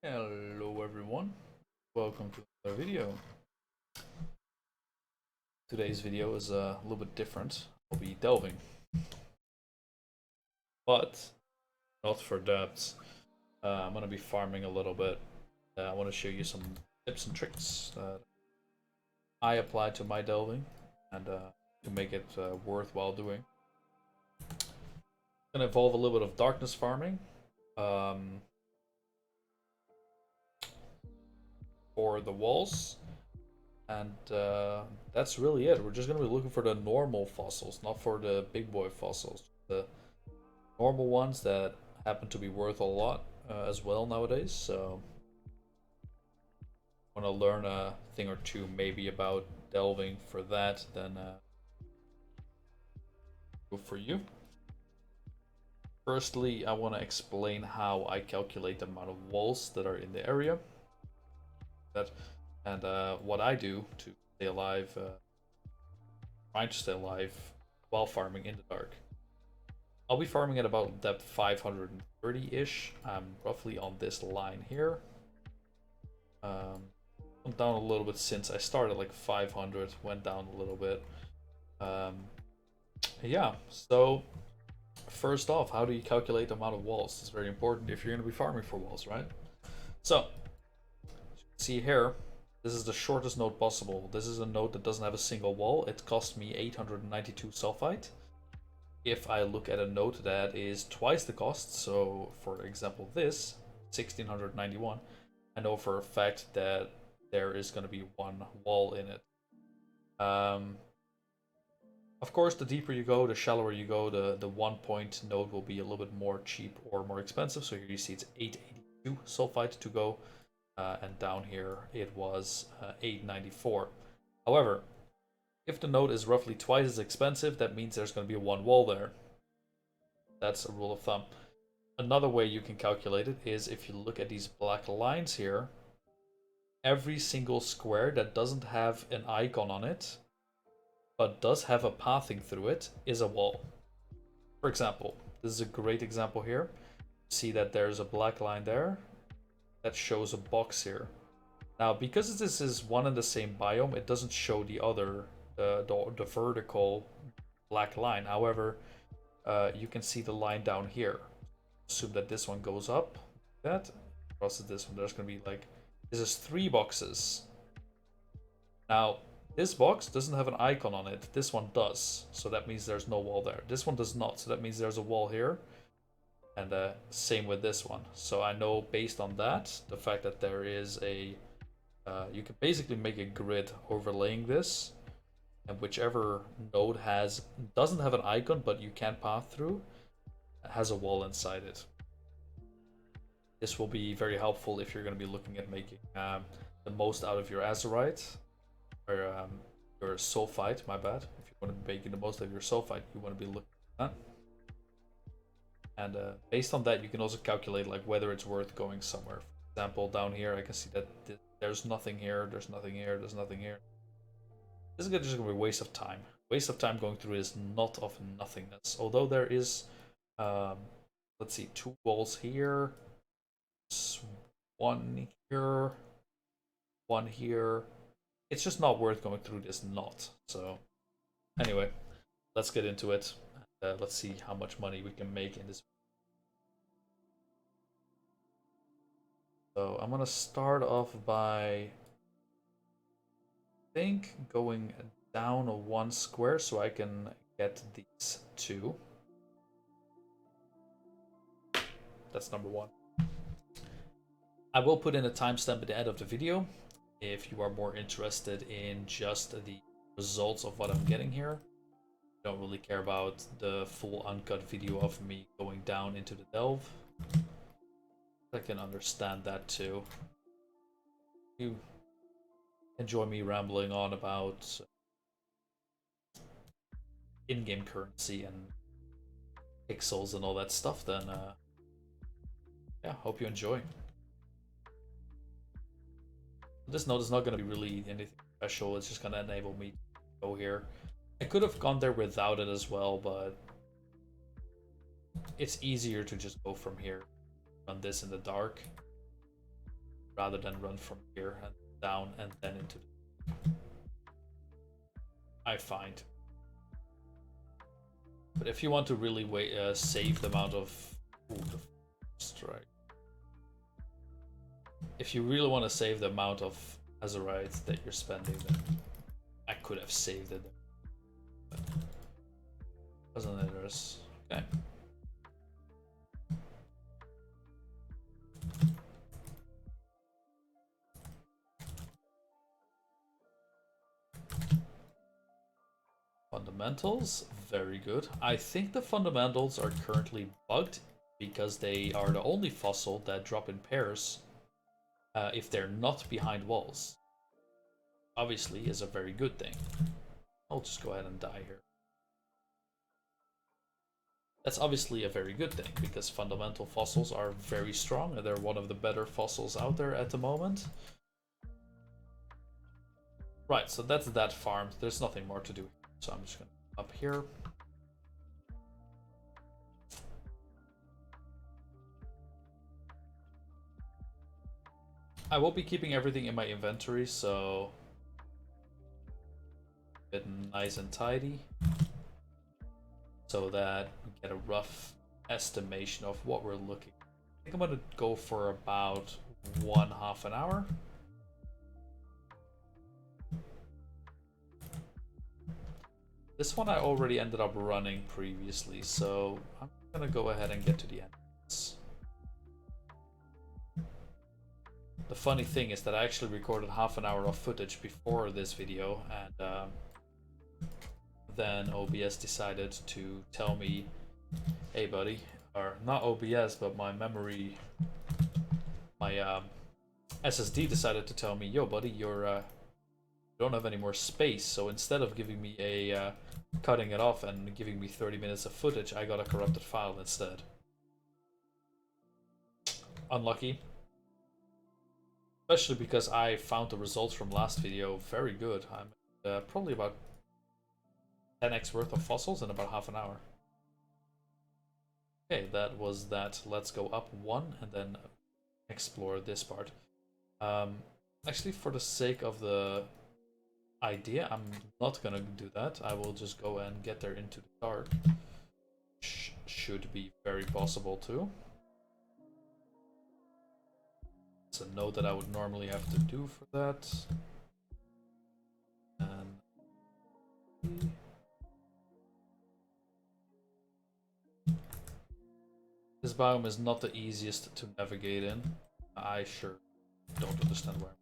Hello everyone, welcome to another video. Today's video is a little bit different. I'll be delving, but not for depths. I'm gonna be farming a little bit. I want to show you some tips and tricks that I apply to my delving and to make it worthwhile doing. Gonna involve a little bit of darkness farming for the walls. And that's really it. We're just going to be looking for the normal fossils, not for the big boy fossils. The normal ones that happen to be worth a lot as well nowadays. So want to learn a thing or two maybe about delving for that, then good for you. Firstly, I want to explain how I calculate the amount of walls that are in the area. And what I do to stay alive, trying to stay alive while farming in the dark. I'll be farming at about depth 530-ish. I'm roughly on this line here. I'm down a little bit since I started like 500, went down a little bit. Yeah, so first off, how do you calculate the amount of walls? It's very important if you're going to be farming for walls, right? So, see here, this is the shortest node possible. This is a node that doesn't have a single wall. It cost me 892 sulfite. If I look at a node that is twice the cost, so for example this, 1691, I know for a fact that there is going to be one wall in it. Of course, the deeper you go, the shallower you go, the 1 point node will be a little bit more cheap or more expensive. So here you see it's 882 sulfite to go. And down here it was 894. However, if the node is roughly twice as expensive, that means there's going to be one wall there. That's a rule of thumb. Another way you can calculate it is if you look at these black lines here, every single square that doesn't have an icon on it, but does have a pathing through it, is a wall. For example, this is a great example here. See that there's a black line there that shows a box here. Now, because this is one and the same biome, it doesn't show the other, the vertical black line. However, you can see the line down here. Assume that this one goes up, that crosses this one. There's gonna be like, this is 3 boxes. Now, this box doesn't have an icon on it. This one does, so that means there's no wall there. This one does not, so that means there's a wall here. And same with this one. So I know based on that, the fact that there is a, you can basically make a grid overlaying this, and whichever node doesn't have an icon but you can path through, has a wall inside it. This will be very helpful if you're going to be looking at making the most out of your azurite, or your sulfite, my bad. If you want to be making the most of your sulfite, you want to be looking at that. And based on that, you can also calculate like whether it's worth going somewhere. For example, down here, I can see that there's nothing here, there's nothing here, there's nothing here. This is just going to be a waste of time. Waste of time going through is not of nothingness. Although there is, let's see, 2 walls here, one here, one here. It's just not worth going through this knot. So anyway, let's get into it. Let's see how much money we can make in this. So I'm gonna start off by, I think, going down 1 square so I can get these 2. That's number 1. I will put in a timestamp at the end of the video if you are more interested in just the results of what I'm getting here. Don't really care about the full uncut video of me going down into the delve. I can understand that too. You enjoy me rambling on about in-game currency and pixels and all that stuff, then yeah, hope you enjoy. This node is not going to be really anything special. It's just going to enable me to go here. I could have gone there without it as well, but it's easier to just go from here, run this in the dark. rather than run from here and down and then into the... I find. But if you want to really save the amount of... Ooh, the strike. If you really want to save the amount of Azerites that you're spending, then I could have saved it. But wasn't it? Okay. Fundamentals, very good. I think the fundamentals are currently bugged because they are the only fossil that drop in pairs if they're not behind walls. Obviously is a very good thing. I'll just go ahead and die here. That's obviously a very good thing because fundamental fossils are very strong and they're one of the better fossils out there at the moment. Right, so that's that farm. There's nothing more to do. So I'm just going to up here. I will be keeping everything in my inventory, so a bit nice and tidy, so that we get a rough estimation of what we're looking. I think I'm going to go for about 1/2 an hour. This one I already ended up running previously, so I'm gonna go ahead and get to the end of this. The funny thing is that I actually recorded 1/2 an hour of footage before this video, and then OBS decided to tell me, hey buddy, or not OBS, but my memory, my SSD decided to tell me, yo buddy, you don't have any more space, so instead of giving me a cutting it off and giving me 30 minutes of footage, I got a corrupted file instead. Unlucky. Especially because I found the results from last video very good. I'm probably about 10x worth of fossils in about 1/2 an hour. Okay, that was that. Let's go up one and then explore this part. Actually, for the sake of the idea, I'm not gonna do that. I will just go and get there into the dark. Should be very possible too. It's a note that I would normally have to do for that. And this biome is not the easiest to navigate in. I sure don't understand where.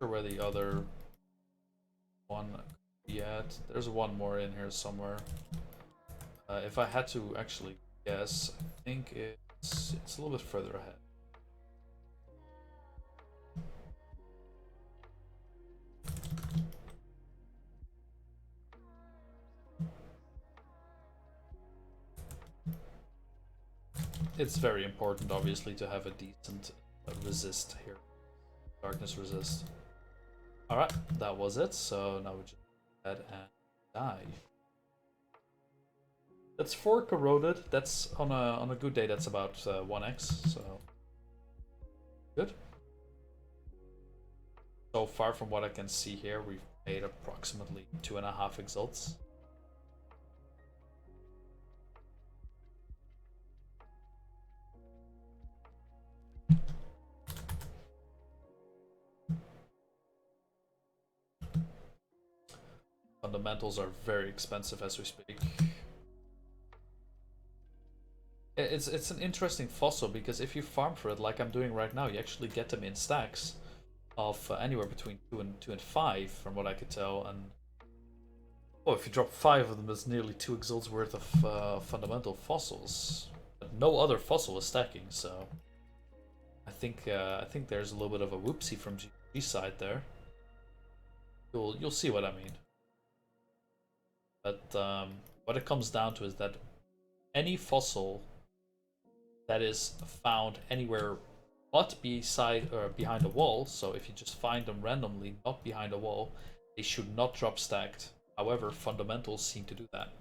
Where the other one could be at. There's one more in here somewhere. If I had to actually guess, I think it's a little bit further ahead. It's very important, obviously, to have a decent resist here. Darkness resist. Alright, that was it. So now we just go ahead and die. That's 4 corroded. That's on a good day. That's about 1x. So good. So far from what I can see here, we've made approximately 2.5 exalts. Fundamentals are very expensive as we speak. It's an interesting fossil because if you farm for it like I'm doing right now, you actually get them in stacks of anywhere between 2 and 5 from what I could tell. And oh, if you drop 5 of them, it's nearly 2 exalts worth of fundamental fossils. But no other fossil is stacking, so I think there's a little bit of a whoopsie from GG's side there. You'll see what I mean. But what it comes down to is that any fossil that is found anywhere but beside or behind a wall, so if you just find them randomly not behind a wall, they should not drop stacked. However, fundamentals seem to do that.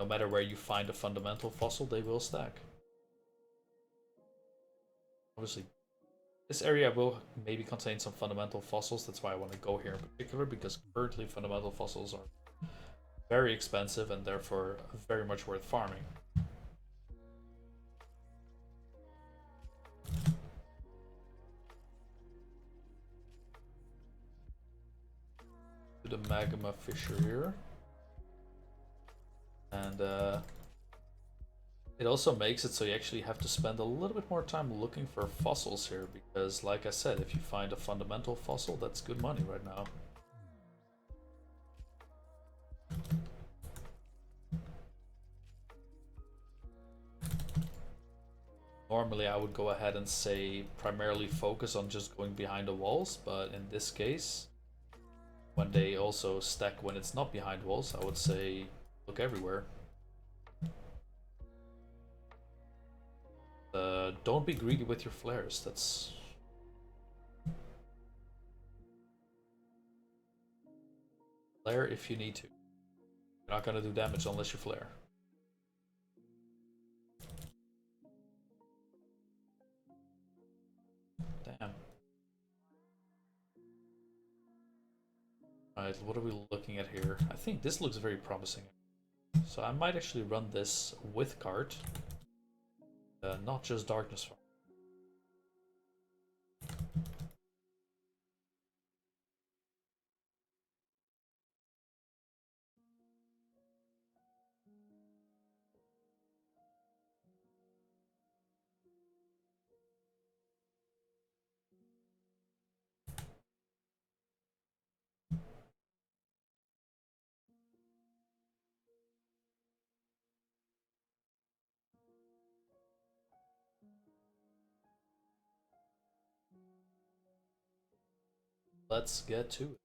No matter where you find a fundamental fossil, they will stack. Obviously, this area will maybe contain some fundamental fossils. That's why I want to go here in particular, because currently fundamental fossils are very expensive and therefore very much worth farming. To the Magma fissure here. And it also makes it so you actually have to spend a little bit more time looking for fossils here, because like I said, if you find a fundamental fossil, that's good money right now. Normally I would go ahead and say primarily focus on just going behind the walls, but in this case, when they also stack when it's not behind walls, I would say look everywhere. Don't be greedy with your flares. That's flare if you need to. You're not gonna do damage unless you flare. Damn. Alright, what are we looking at here? I think this looks very promising. So I might actually run this with cart, not just darkness farm. Let's get to it.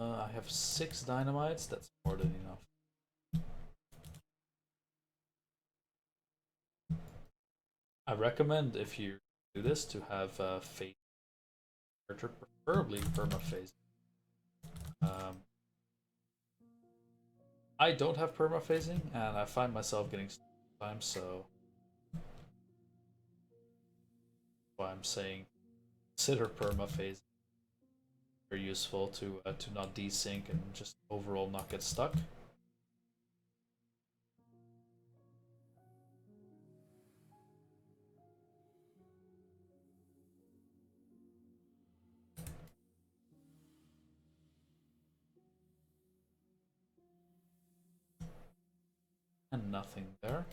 I have 6 dynamites, that's more than enough. I recommend if you do this to have phase character, preferably permaphase. I don't have permaphasing, and I find myself getting stuck sometimes, so why I'm saying consider permaphasing. Very useful to not desync and just overall not get stuck. And nothing there.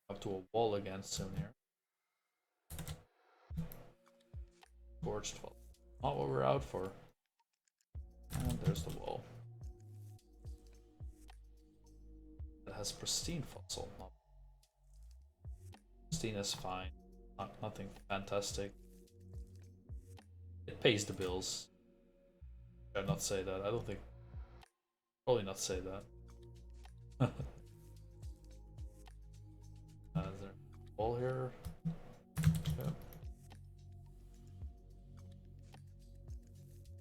Up to a wall again soon here. Scorched fall. Not what we're out for. And there's the wall. It has pristine fossil. Not pristine is fine. Nothing fantastic. It pays the bills. Should I not say that? I don't think. Probably not say that. Is there a wall here? Yeah.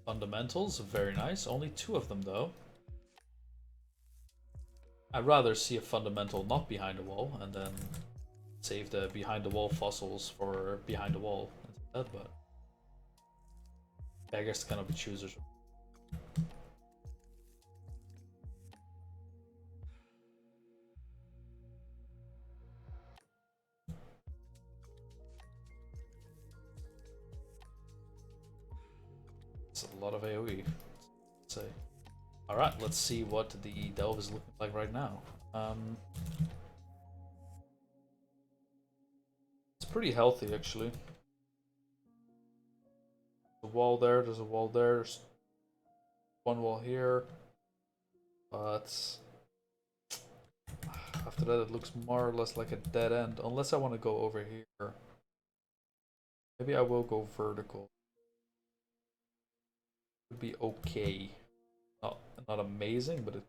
Fundamentals, very nice. Only 2 of them though. I'd rather see a fundamental not behind the wall and then save the behind the wall fossils for behind the wall instead, but beggars cannot be choosers. It's a lot of AoE, let's say. Alright, let's see what the delve is looking like right now. It's pretty healthy actually. There's a wall there, there's a wall there, there's one wall here, but after that it looks more or less like a dead end, unless I want to go over here. Maybe I will go vertical. Would be okay. Not amazing, but it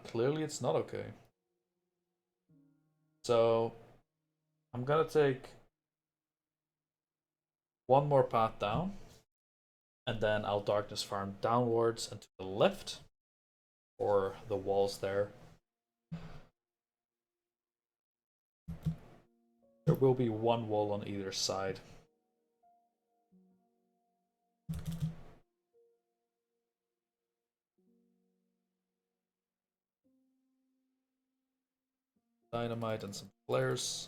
clearly it's not okay. So I'm gonna take one more path down And then I'll darkness farm downwards and to the left for the walls there. There will be one wall on either side. Dynamite and some flares.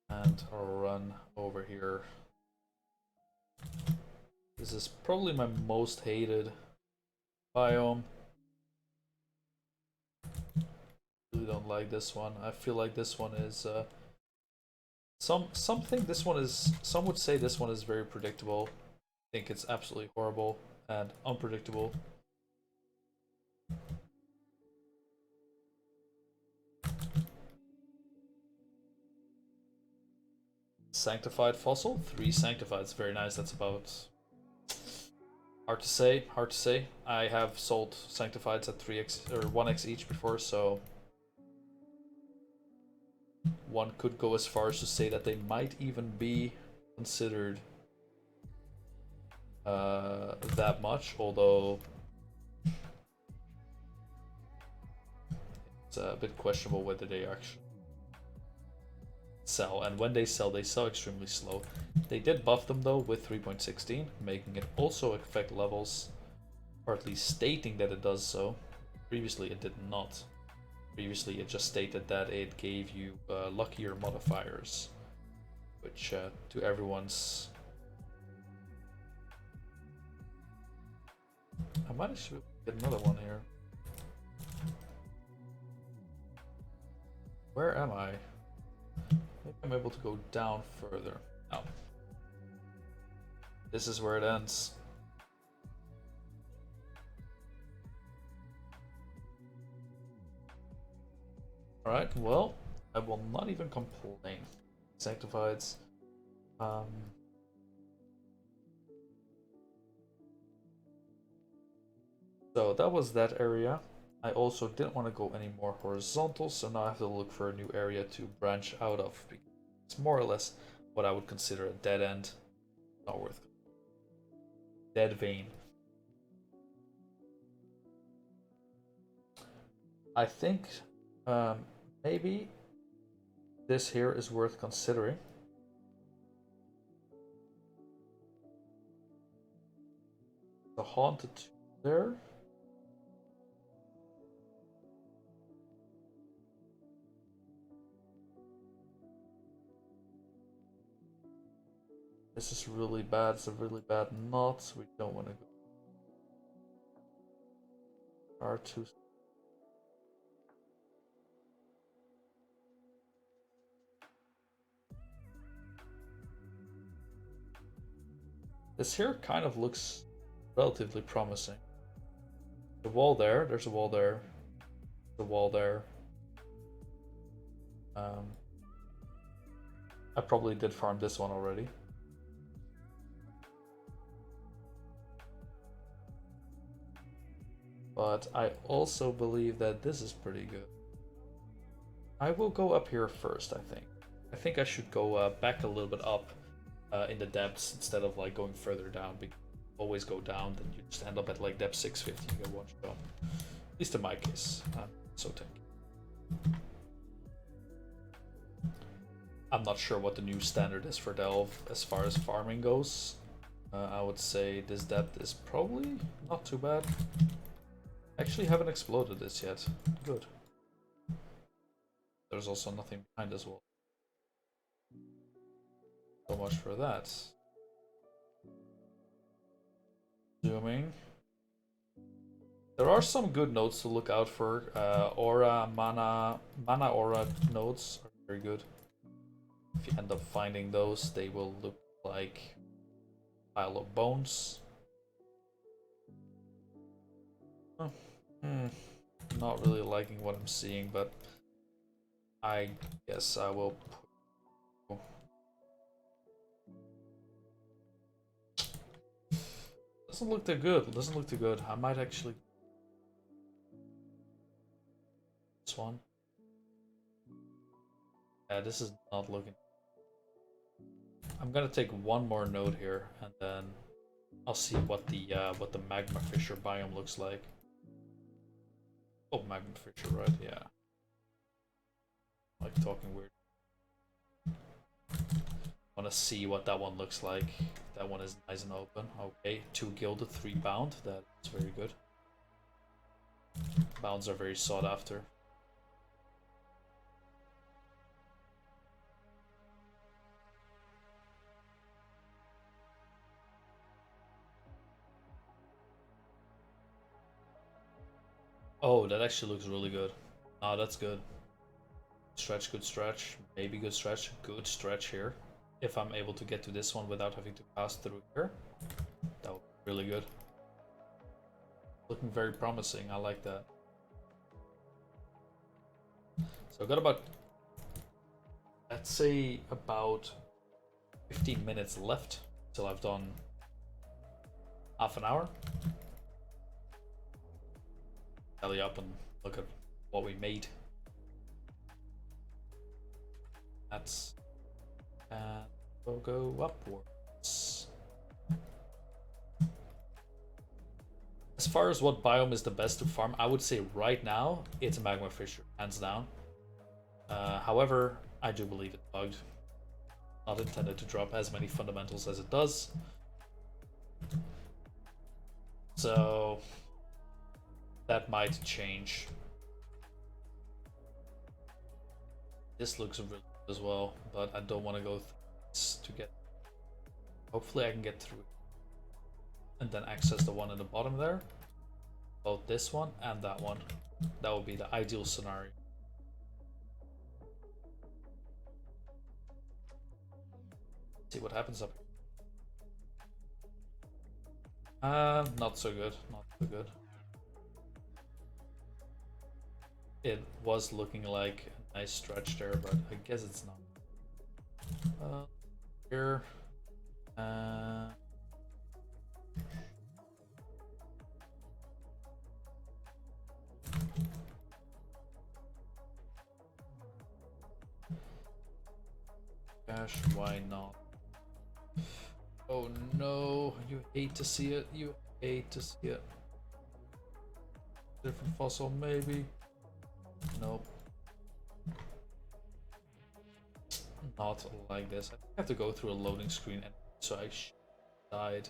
And I'll run over here. This is probably my most hated biome. Really don't like this one. I feel like this one is something. This one is. Some would say this one is very predictable. I think it's absolutely horrible and unpredictable. Sanctified fossil, 3 sanctified. It's very nice. That's about hard to say. Hard to say. I have sold sanctifieds at 3x or 1x each before, so one could go as far as to say that they might even be considered that much, although it's a bit questionable whether they actually sell, and when they sell extremely slow. They did buff them though with 3.16, making it also affect levels, or at least stating that it does so. Previously it did not. Previously it just stated that it gave you luckier modifiers, which to everyone's... I might actually get another one here. Where am I? Maybe I'm able to go down further. Oh. This is where it ends. Alright, well, I will not even complain. Sanctifieds. So that was that area. I also didn't want to go any more horizontal, so now I have to look for a new area to branch out of. It's more or less what I would consider a dead end. Not worth it. Dead vein. I think maybe this here is worth considering. The haunted there. This is really bad. It's a really bad knot. We don't want to go. R2. This here kind of looks relatively promising. The wall there. There's a wall there. The wall there. I probably did farm this one already. But I also believe that this is pretty good. I will go up here first, I think. I think I should go back a little bit up in the depths instead of like going further down. Because always go down, then you just end up at like depth 650 and get one shot. At least in my case. So tanky. I'm not sure what the new standard is for Delve as far as farming goes. I would say this depth is probably not too bad. Actually haven't exploded this yet. Good. There's also nothing behind as well. So much for that. Zooming. There are some good nodes to look out for. Aura, mana aura nodes are very good. If you end up finding those, they will look like a pile of bones. Not really liking what I'm seeing, but I guess I will. Doesn't look too good. Doesn't look too good. I might actually. This one. Yeah, this is not looking. I'm gonna take one more node here, and then I'll see what the magma fissure biome looks like. Oh, magma fissure, right? Yeah. Like talking weird. Want to see what that one looks like. That one is nice and open. Okay, 2 gilded, 3 bound. That's very good. Bounds are very sought after. Oh, that actually looks really good. Oh, that's good. Stretch, good stretch. Maybe good stretch. Good stretch here. If I'm able to get to this one without having to pass through here, that would be really good. Looking very promising. I like that. So I've got about, let's say, about 15 minutes left till I've done half an hour. Tally up and look at what we made. That's and we'll go upwards. As far as what biome is the best to farm, I would say right now it's a magma fissure, hands down. However, I do believe it's bugged. Not intended to drop as many fundamentals as it does. So that might change. This looks really good as well, but I don't want to go through this to get. Hopefully I can get through and then access the one in the bottom there. Both this one and that one. That would be the ideal scenario. See what happens up here. Not so good. Not so good. It was looking like a nice stretch there, but I guess it's not. Here. Gosh, why not? Oh no, you hate to see it. You hate to see it. Different fossil, maybe. Nope. Not like this. I have to go through a loading screen, and so I died.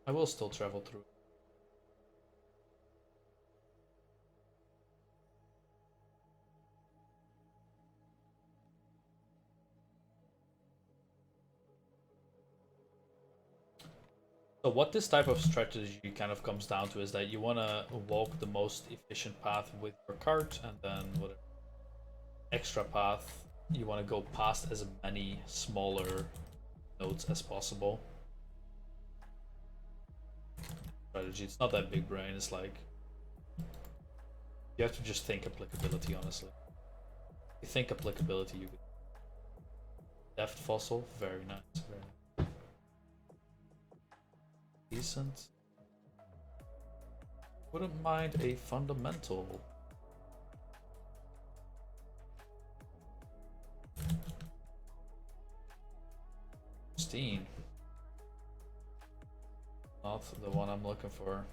I will still travel through. So what this type of strategy kind of comes down to is that you want to walk the most efficient path with your cart, and then whatever extra path you want to go past as many smaller nodes as possible. Strategy. It's not that big brain. It's like you have to just think applicability. Honestly, if you think applicability, you could. Deft fossil, very nice. Very nice. Decent. Wouldn't mind a fundamental. Pristine. Not the one I'm looking for.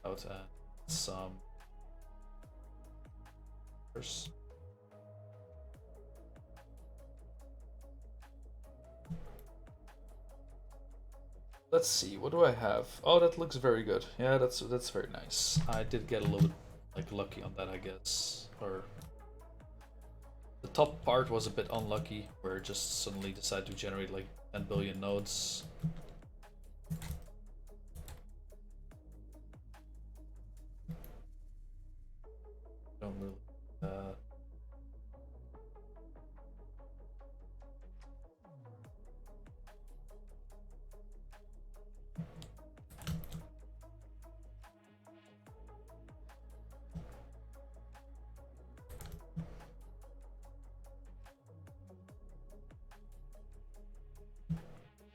Out and some. Let's see, what do I have? Oh, that looks very good. Yeah, that's very nice. I did get a little bit like lucky on that, I guess. Or the top part was a bit unlucky, where it just suddenly decided to generate like 10 billion nodes. Don't really.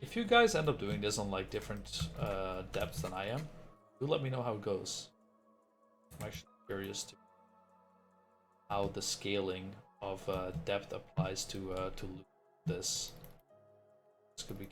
If you guys end up doing this on like different depths than I am, do let me know how it goes. I'm actually curious to how the scaling of depth applies to this. This could be.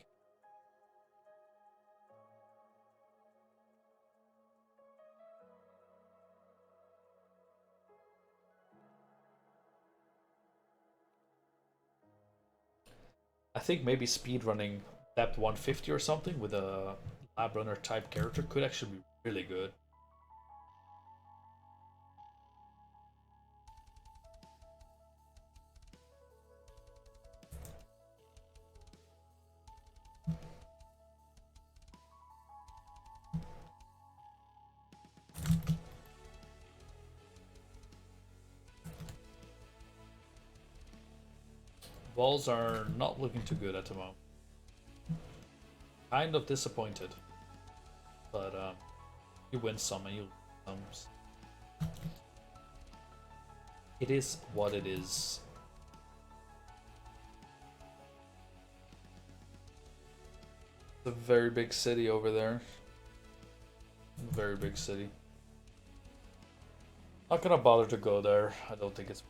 I think maybe speedrunning depth 150 or something with a lab runner type character could actually be really good. Walls are not looking too good at the moment. Kind of disappointed. But you win some and you lose some. It is what it is. It's a very big city over there. Very big city. Not gonna bother to go there. I don't think it's.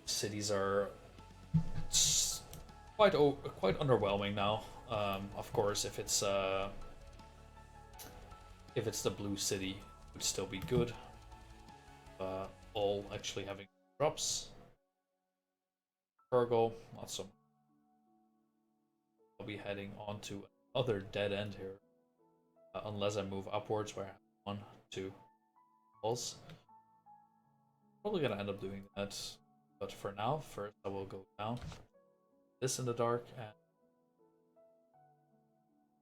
Cities are quite underwhelming now. Of course, if it's the blue city, it would still be good. All actually having drops. Cargo, not so. I'll be heading on to another dead end here, unless I move upwards where I have 1, 2 walls. Probably gonna end up doing that, but for now, first I will go down. This in the dark,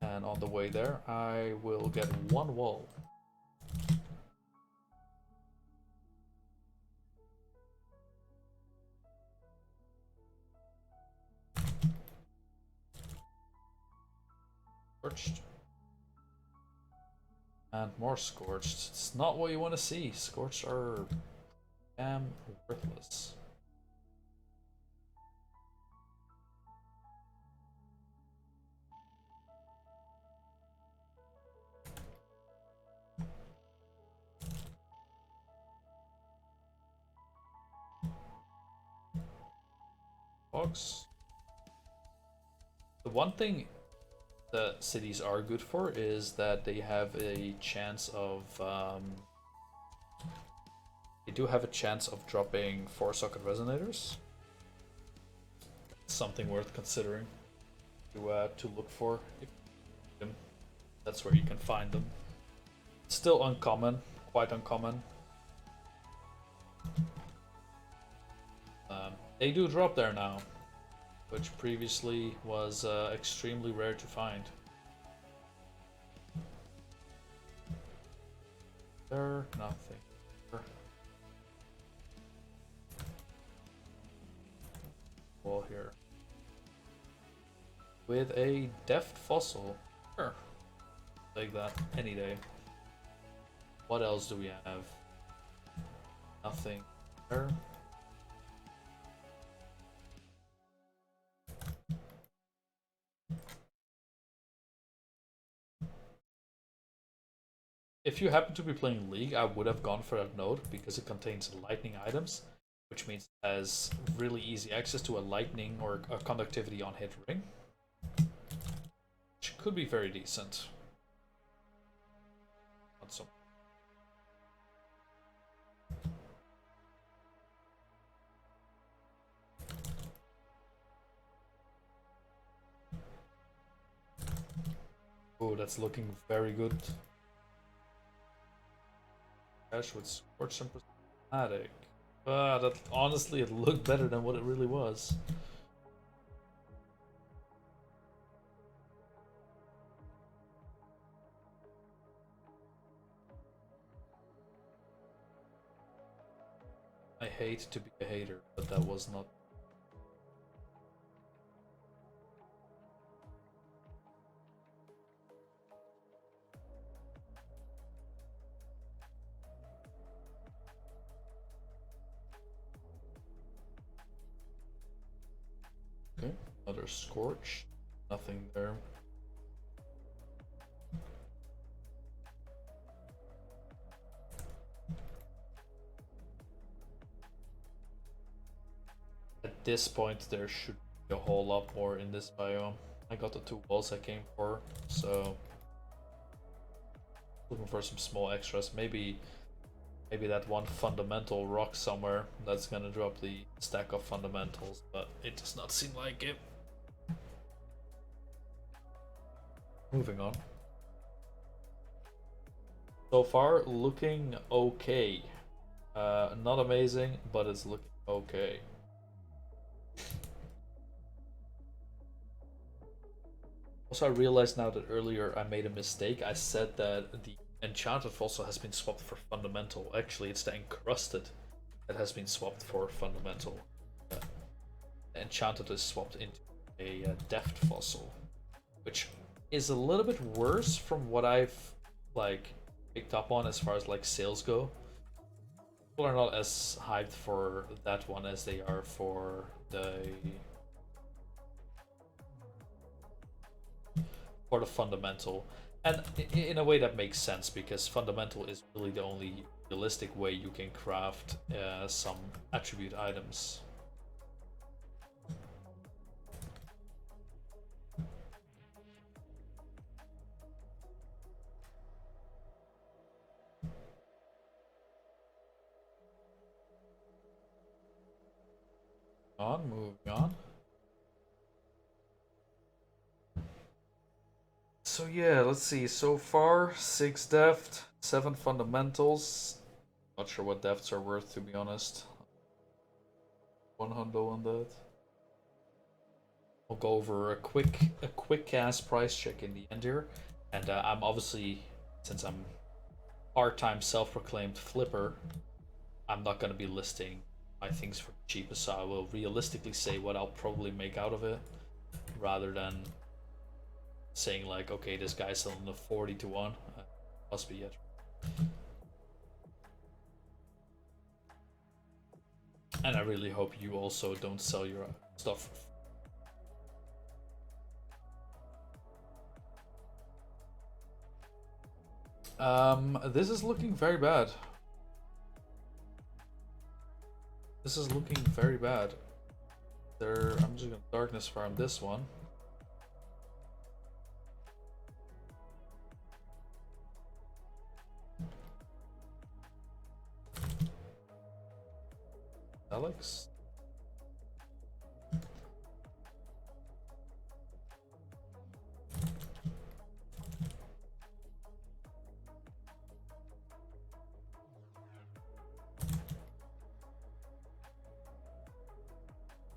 and on the way there, I will get 1 wall. Scorched. And more scorched. It's not what you want to see. Scorched are damn worthless. Box. The one thing that cities are good for is that they have a chance of they do have a chance of dropping 4-socket resonators. Something worth considering to look for. That's where you can find them. Still uncommon, quite uncommon. They do drop there now, which previously was extremely rare to find. There, nothing. Wall here. With a deft fossil. Sure. Take that any day. What else do we have? Nothing there. If you happen to be playing League, I would have gone for that node because it contains lightning items, which means it has really easy access to a lightning or a conductivity on hit ring, which could be very decent. Not so. Oh, that's looking very good. Cash with Scorch and Prismatic. That honestly, it looked better than what it really was. I hate to be a hater, but that was not. Okay, another Scorch. Nothing there. this point there should be a whole lot more in this biome. I got the 2 walls I came for, so looking for some small extras. Maybe that one fundamental rock somewhere that's gonna drop the stack of fundamentals, but it does not seem like it. Moving on. So far, looking okay. Not amazing, but it's looking okay. Also, I realized now that earlier I made a mistake. I said that the enchanted fossil has been swapped for fundamental. Actually, it's the encrusted that has been swapped for fundamental. The enchanted is swapped into a deft fossil, which is a little bit worse from what I've like picked up on as far as like sales go. People are not as hyped for that one as they are for the fundamental, and in a way that makes sense because fundamental is really the only realistic way you can craft some attribute items. Moving on. So yeah, let's see. So far, 6 deft, 7 fundamentals. Not sure what defts are worth, to be honest. 100 on that. We'll go over a quick cast price check in the end here, and I'm obviously, since I'm part-time self-proclaimed flipper, I'm not gonna be listing my things for the cheapest, so I will realistically say what I'll probably make out of it, rather than saying like, okay, this guy's selling the 40 to 1. Must be it. And I really hope you also don't sell your stuff. This is looking very bad. This is looking very bad. I'm just gonna darkness farm this one. Alex?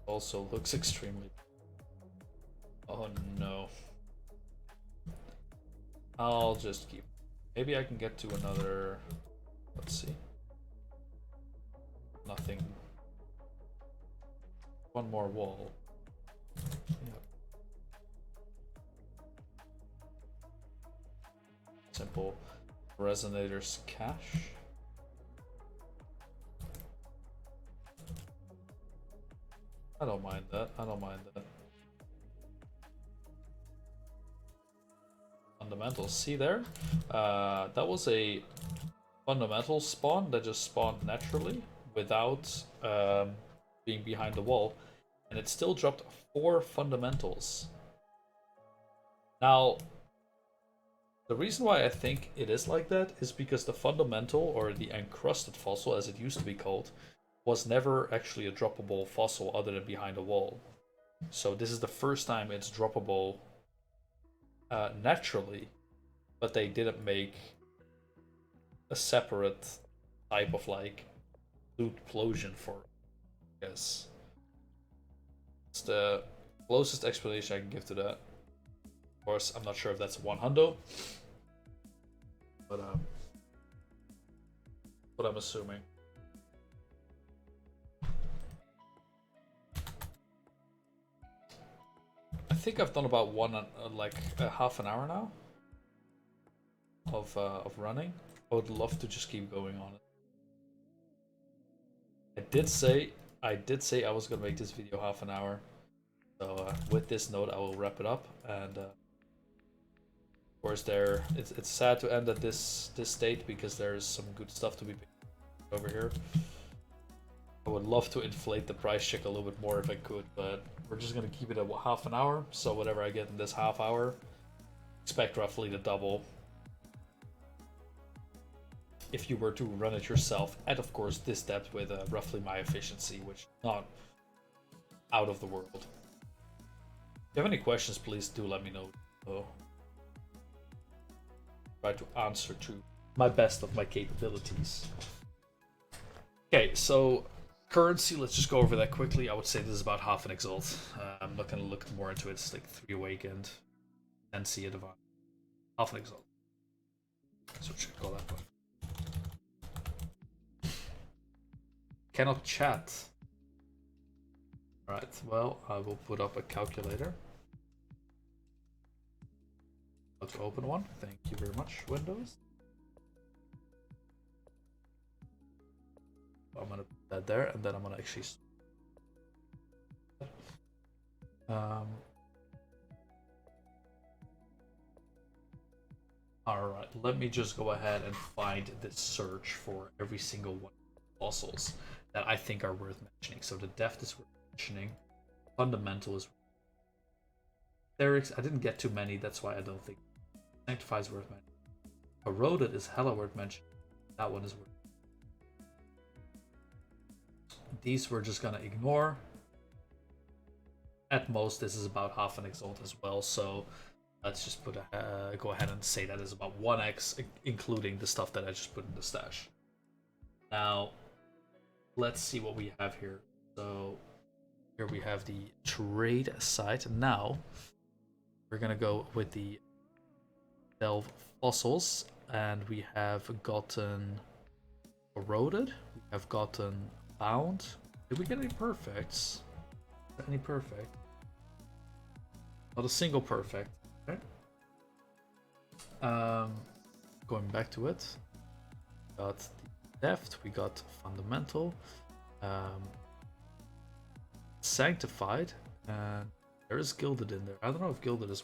Also looks extremely... Oh no. I'll just keep... Maybe I can get to another... Let's see. Nothing. One more wall. Yep. Simple resonators cache. I don't mind that. I don't mind that. Fundamentals. See there? That was a fundamental spawn that just spawned naturally without being behind the wall, and it still dropped 4 fundamentals. Now, the reason why I think it is like that is because the fundamental, or the encrusted fossil as it used to be called, was never actually a droppable fossil other than behind a wall. So this is the first time it's droppable naturally, but they didn't make a separate type of like loot plosion for it. Yes, it's the closest explanation I can give to that. Of course, I'm not sure if that's 100, but what I'm assuming. I think I've done about like half an hour now of running. I would love to just keep going on it. I did say I was gonna make this video half an hour. So with this note, I will wrap it up. And of course, it's sad to end at this state because there's some good stuff to be picked over here. I would love to inflate the price check a little bit more if I could, but we're just gonna keep it at half an hour. So whatever I get in this half hour, expect roughly the double. If you were to run it yourself at, of course, this depth with roughly my efficiency, which is not out of the world. If you have any questions, please do let me know. So, try to answer to my best of my capabilities. Okay, so currency, let's just go over that quickly. I would say this is about half an exalt. I'm not going to look more into it. It's like 3 awakened, 10 see a divine. Half an exalt. So we should go that way. Cannot chat. Alright, well, I will put up a calculator. Let's open one. Thank you very much, Windows. I'm gonna put that there, and then I'm gonna actually alright, let me just go ahead and find this search for every single one of the fossils that I think are worth mentioning. So the depth is worth mentioning, fundamental is Therix, I didn't get too many, that's why I don't think Sanctify is worth mentioning. Corroded is hella worth mentioning. That one is worth. These we're just gonna ignore. At most, this is about half an exalt as well, so let's just put a go ahead and say that is about 1x, including the stuff that I just put in the stash. Now, let's see what we have here. So here we have the trade site. Now we're gonna go with the delve fossils, and we have gotten corroded. We have gotten bound. Did we get any perfects? Any perfect? Not a single perfect. Okay. Going back to it, we got the depth, we got fundamental, sanctified, and there is gilded in there. I don't know if gilded is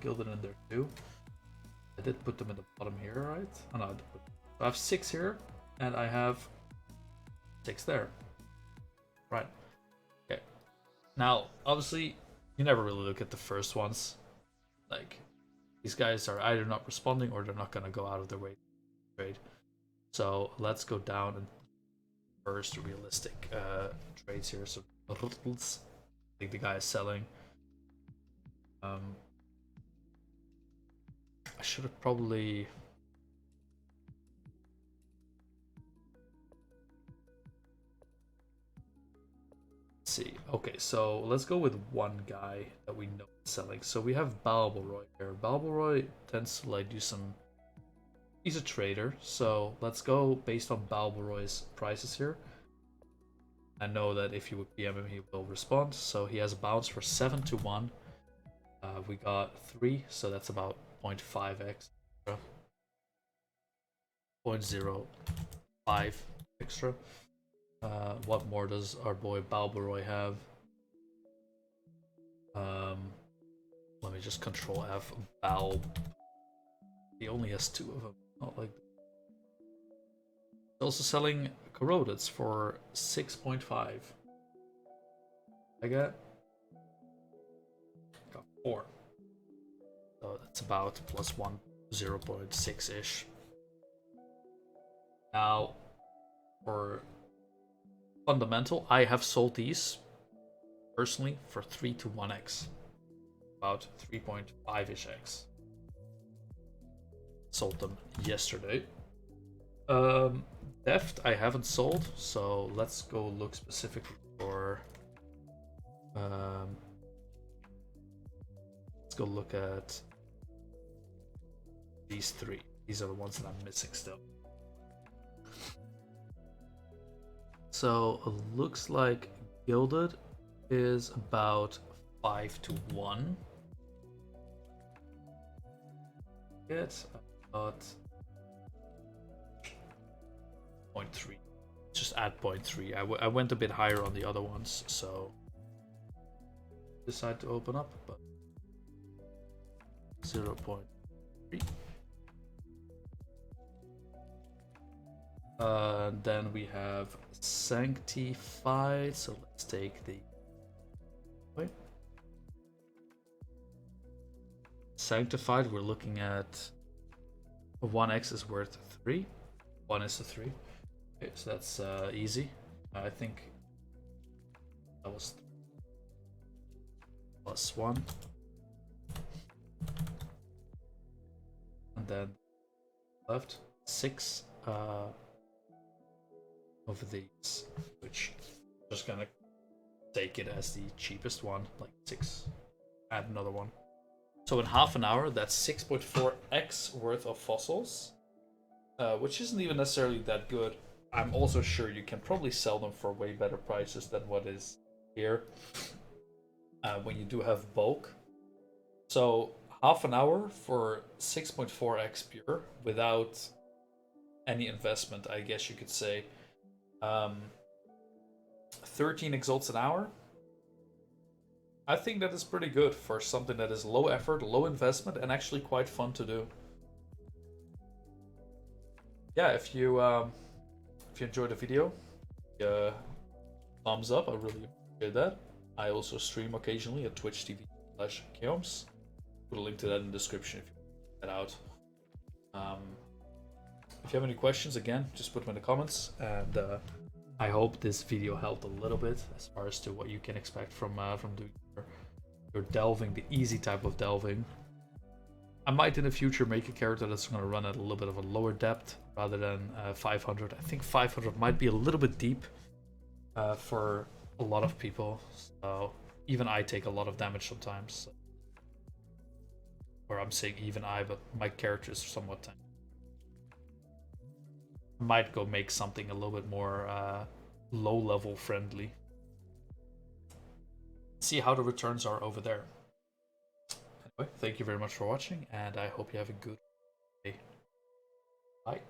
gilded in there too. I did put them in the bottom here, right? Oh, no, I have 6 here, and I have 6 there. Right. Okay. Now, obviously, you never really look at the first ones. Like, these guys are either not responding or they're not going to go out of their way to trade. So let's go down and first realistic trades here. So I think the guy is selling. I should have probably. See. Okay, so let's go with one guy that we know is selling. So we have Balboroy here. Balboroy tends to like do some. He's a trader, so let's go based on Balboroy's prices here. I know that if you would PM him, he will respond. So he has a bounce for 7 to 1. We got 3, so that's about 0.5x extra. 0.05 extra. What more does our boy Balboroy have? Let me just control F. Balb. He only has 2 of them. Not like. He's also selling corrodeds for 6.5. I got 4. So that's about +1, 0.6 ish. Now, for fundamental, I have sold these personally for 3 to 1x, about 3.5 ish x. Sold them yesterday. Deft I haven't sold, so let's go look specifically for. Let's go look at these 3. These are the ones that I'm missing still. So it looks like Gilded is about 5 to 1. It's about 0.3. Just add 0.3. I went a bit higher on the other ones, so decide to open up, but 0.3. Then we have Sanctified. So let's take the wait. Sanctified. We're looking at 1x is worth 3. 1 is to 3. Okay, so that's easy. I think that was +1. And then left 6 of these, which I'm just gonna take it as the cheapest one, like 6. Add another one. So in half an hour, that's 6.4x worth of fossils, which isn't even necessarily that good. I'm also sure you can probably sell them for way better prices than what is here when you do have bulk. So half an hour for 6.4x pure without any investment, I guess you could say. 13 exalts an hour. I think that is pretty good for something that is low effort, low investment, and actually quite fun to do. Yeah, if you enjoyed the video, thumbs up. I really appreciate that. I also stream occasionally at Twitch TV/Biomes. Put a link to that in the description if you want to check that out. If you have any questions, again, just put them in the comments. And I hope this video helped a little bit as far as to what you can expect from doing your delving, the easy type of delving. I might in the future make a character that's going to run at a little bit of a lower depth rather than 500. I think 500 might be a little bit deep for a lot of people. So even I take a lot of damage sometimes. Or I'm saying even I, but my character is somewhat tanky. Might go make something a little bit more low level friendly. See how the returns are over there. Anyway, thank you very much for watching, and I hope you have a good day. Bye.